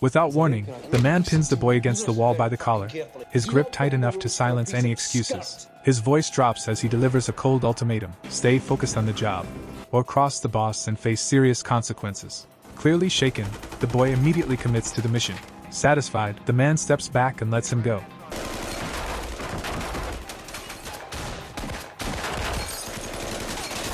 Without warning, the man pins the boy against the wall by the collar, his grip tight enough to silence any excuses. His voice drops as he delivers a cold ultimatum: stay focused on the job, or cross the boss and face serious consequences. Clearly shaken, the boy immediately commits to the mission. Satisfied, the man steps back and lets him go.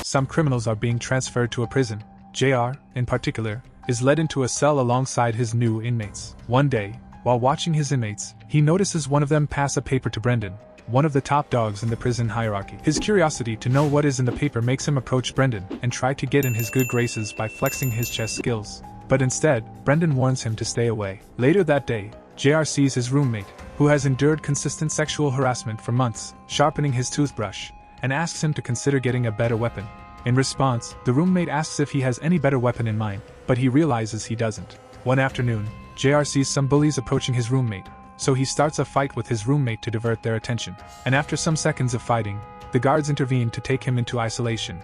Some criminals are being transferred to a prison. JR, in particular, is led into a cell alongside his new inmates. One day, while watching his inmates, he notices one of them pass a paper to Brendan, one of the top dogs in the prison hierarchy. His curiosity to know what is in the paper makes him approach Brendan and try to get in his good graces by flexing his chess skills. But instead, Brendan warns him to stay away. Later that day, JR sees his roommate, who has endured consistent sexual harassment for months, sharpening his toothbrush, and asks him to consider getting a better weapon. In response, the roommate asks if he has any better weapon in mind, but he realizes he doesn't. One afternoon, JR sees some bullies approaching his roommate, so he starts a fight with his roommate to divert their attention. And after some seconds of fighting, the guards intervene to take him into isolation,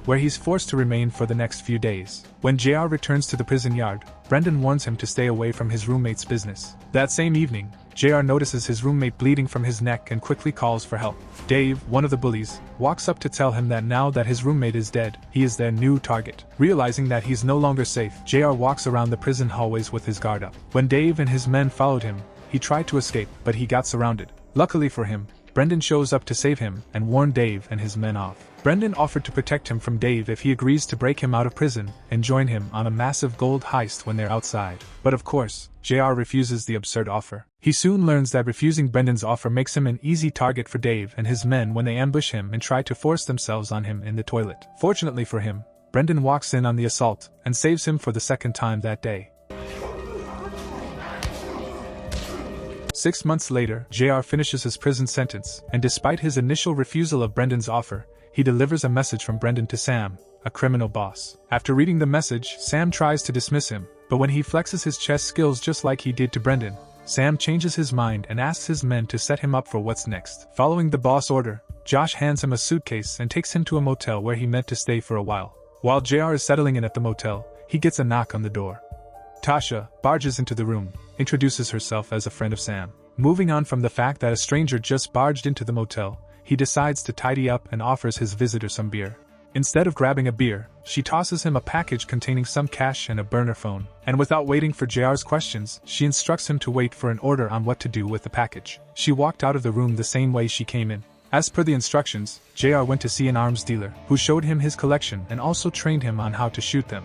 where he's forced to remain for the next few days. When JR returns to the prison yard, Brendan warns him to stay away from his roommate's business. That same evening, JR notices his roommate bleeding from his neck and quickly calls for help. Dave, one of the bullies, walks up to tell him that now that his roommate is dead, he is their new target. Realizing that he's no longer safe, JR walks around the prison hallways with his guard up. When Dave and his men followed him, he tried to escape, but he got surrounded. Luckily for him, Brendan shows up to save him and warn Dave and his men off. Brendan offered to protect him from Dave if he agrees to break him out of prison and join him on a massive gold heist when they're outside. But of course, JR refuses the absurd offer. He soon learns that refusing Brendan's offer makes him an easy target for Dave and his men when they ambush him and try to force themselves on him in the toilet. Fortunately for him, Brendan walks in on the assault and saves him for the second time that day. 6 months later, JR finishes his prison sentence, and despite his initial refusal of Brendan's offer, he delivers a message from Brendan to Sam, a criminal boss. After reading the message, Sam tries to dismiss him, but when he flexes his chess skills just like he did to Brendan, Sam changes his mind and asks his men to set him up for what's next. Following the boss order, Josh hands him a suitcase and takes him to a motel where he meant to stay for a while. While JR is settling in at the motel, he gets a knock on the door. Tasha barges into the room, introduces herself as a friend of Sam. Moving on from the fact that a stranger just barged into the motel, he decides to tidy up and offers his visitor some beer. Instead of grabbing a beer, she tosses him a package containing some cash and a burner phone. And without waiting for JR's questions, she instructs him to wait for an order on what to do with the package. She walked out of the room the same way she came in. As per the instructions, JR went to see an arms dealer, who showed him his collection and also trained him on how to shoot them.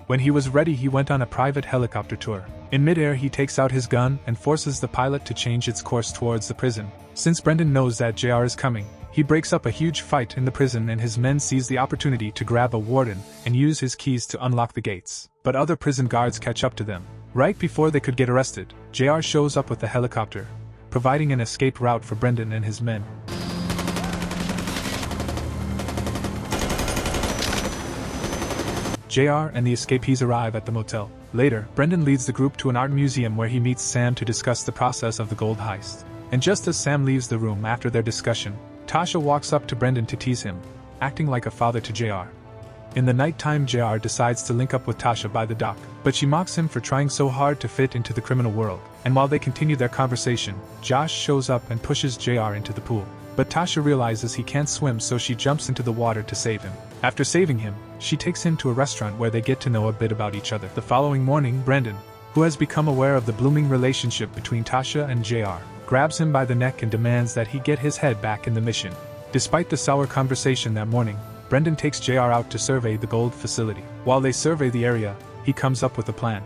When he was ready, he went on a private helicopter tour. In midair, he takes out his gun and forces the pilot to change its course towards the prison. Since Brendan knows that JR is coming, he breaks up a huge fight in the prison and his men seize the opportunity to grab a warden and use his keys to unlock the gates. But other prison guards catch up to them. Right before they could get arrested, JR shows up with the helicopter, providing an escape route for Brendan and his men. JR and the escapees arrive at the motel. Later, Brendan leads the group to an art museum where he meets Sam to discuss the process of the gold heist. And just as Sam leaves the room after their discussion, Tasha walks up to Brendan to tease him, acting like a father to JR. In the nighttime, JR decides to link up with Tasha by the dock, but she mocks him for trying so hard to fit into the criminal world. And while they continue their conversation, Josh shows up and pushes JR into the pool. But Tasha realizes he can't swim, so she jumps into the water to save him. After saving him, she takes him to a restaurant where they get to know a bit about each other. The following morning, Brendan, who has become aware of the blooming relationship between Tasha and JR, grabs him by the neck and demands that he get his head back in the mission. Despite the sour conversation that morning, Brendan takes JR out to survey the gold facility. While they survey the area, he comes up with a plan.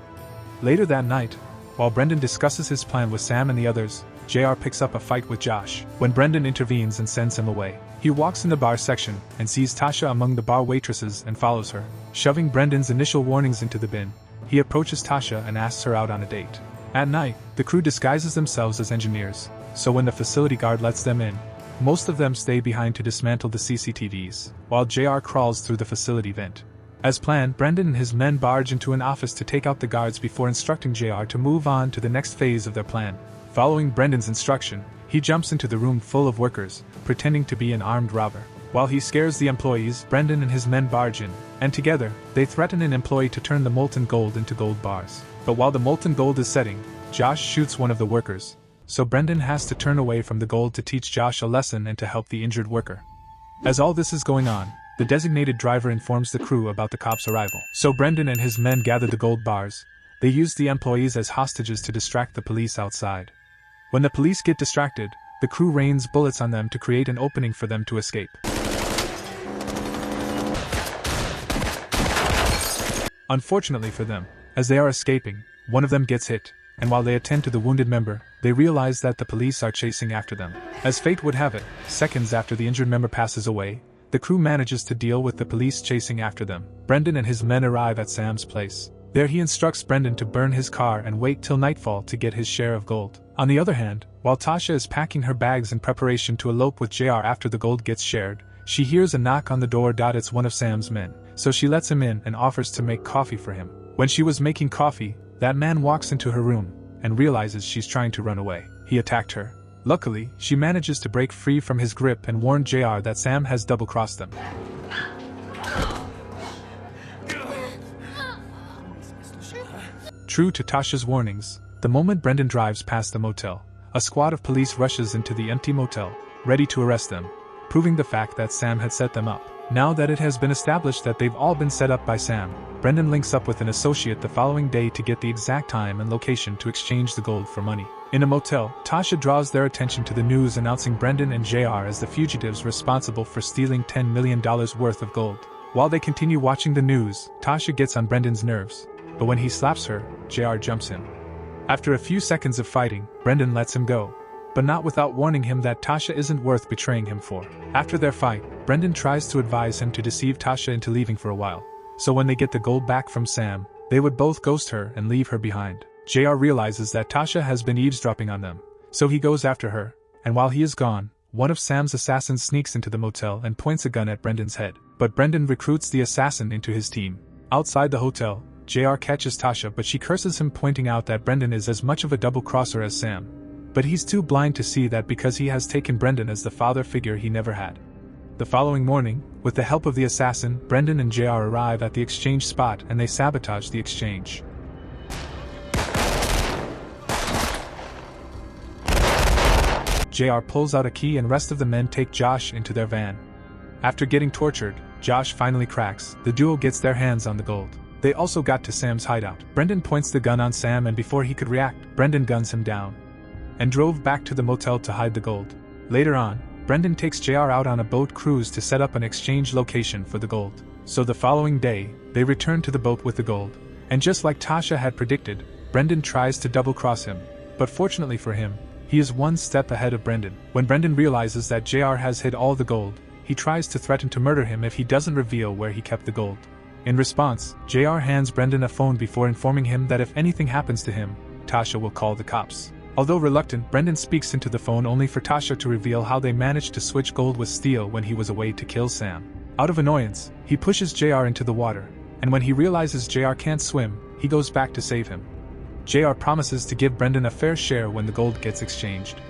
Later that night, while Brendan discusses his plan with Sam and the others, JR picks up a fight with Josh. When Brendan intervenes and sends him away, he walks in the bar section and sees Tasha among the bar waitresses and follows her. Shoving Brendan's initial warnings into the bin, he approaches Tasha and asks her out on a date. At night, the crew disguises themselves as engineers, so when the facility guard lets them in, most of them stay behind to dismantle the CCTVs, while JR crawls through the facility vent. As planned, Brendan and his men barge into an office to take out the guards before instructing JR to move on to the next phase of their plan. Following Brendan's instruction, he jumps into the room full of workers, pretending to be an armed robber. While he scares the employees, Brendan and his men barge in, and together, they threaten an employee to turn the molten gold into gold bars. But while the molten gold is setting, Josh shoots one of the workers. So Brendan has to turn away from the gold to teach Josh a lesson and to help the injured worker. As all this is going on, the designated driver informs the crew about the cops' arrival. So Brendan and his men gather the gold bars. They use the employees as hostages to distract the police outside. When the police get distracted, the crew rains bullets on them to create an opening for them to escape. Unfortunately for them, as they are escaping, one of them gets hit, and while they attend to the wounded member, they realize that the police are chasing after them. As fate would have it, seconds after the injured member passes away, the crew manages to deal with the police chasing after them. Brendan and his men arrive at Sam's place. There he instructs Brendan to burn his car and wait till nightfall to get his share of gold. On the other hand, while Tasha is packing her bags in preparation to elope with JR after the gold gets shared, she hears a knock on the door. It's one of Sam's men, so she lets him in and offers to make coffee for him. When she was making coffee, that man walks into her room and realizes she's trying to run away. He attacked her. Luckily, she manages to break free from his grip and warn JR that Sam has double-crossed them. True to Tasha's warnings, the moment Brendan drives past the motel, a squad of police rushes into the empty motel, ready to arrest them, proving the fact that Sam had set them up. Now that it has been established that they've all been set up by Sam, Brendan links up with an associate the following day to get the exact time and location to exchange the gold for money. In a motel, Tasha draws their attention to the news announcing Brendan and JR as the fugitives responsible for stealing $10 million worth of gold. While they continue watching the news, Tasha gets on Brendan's nerves, but when he slaps her, JR jumps him. After a few seconds of fighting, Brendan lets him go, but not without warning him that Tasha isn't worth betraying him for. After their fight, Brendan tries to advise him to deceive Tasha into leaving for a while, so when they get the gold back from Sam, they would both ghost her and leave her behind. JR realizes that Tasha has been eavesdropping on them, so he goes after her, and while he is gone, one of Sam's assassins sneaks into the motel and points a gun at Brendan's head, but Brendan recruits the assassin into his team. Outside the hotel, JR catches Tasha, but she curses him, pointing out that Brendan is as much of a double-crosser as Sam. But he's too blind to see that because he has taken Brendan as the father figure he never had. The following morning, with the help of the assassin, Brendan and JR arrive at the exchange spot and they sabotage the exchange. JR pulls out a key and rest of the men take Josh into their van. After getting tortured, Josh finally cracks. The duo gets their hands on the gold. They also got to Sam's hideout. Brendan points the gun on Sam and before he could react, Brendan guns him down and drove back to the motel to hide the gold. Later on, Brendan takes JR out on a boat cruise to set up an exchange location for the gold. So the following day, they return to the boat with the gold. And just like Tasha had predicted, Brendan tries to double-cross him. But fortunately for him, he is one step ahead of Brendan. When Brendan realizes that JR has hid all the gold, he tries to threaten to murder him if he doesn't reveal where he kept the gold. In response, JR hands Brendan a phone before informing him that if anything happens to him, Tasha will call the cops. Although reluctant, Brendan speaks into the phone only for Tasha to reveal how they managed to switch gold with steel when he was away to kill Sam. Out of annoyance, he pushes JR into the water, and when he realizes JR can't swim, he goes back to save him. JR promises to give Brendan a fair share when the gold gets exchanged.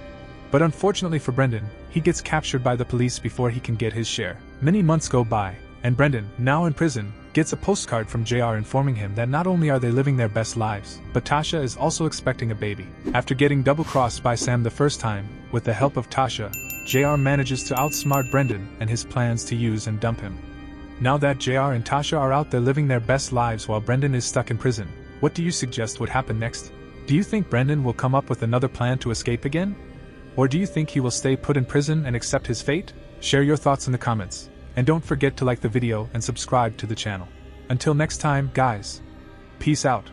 But unfortunately for Brendan, he gets captured by the police before he can get his share. Many months go by, and Brendan, now in prison, gets a postcard from JR informing him that not only are they living their best lives, but Tasha is also expecting a baby. After getting double-crossed by Sam the first time, with the help of Tasha, JR manages to outsmart Brendan and his plans to use and dump him. Now that JR and Tasha are out there living their best lives while Brendan is stuck in prison, what do you suggest would happen next? Do you think Brendan will come up with another plan to escape again? Or do you think he will stay put in prison and accept his fate? Share your thoughts in the comments. And don't forget to like the video and subscribe to the channel. Until next time, guys. Peace out.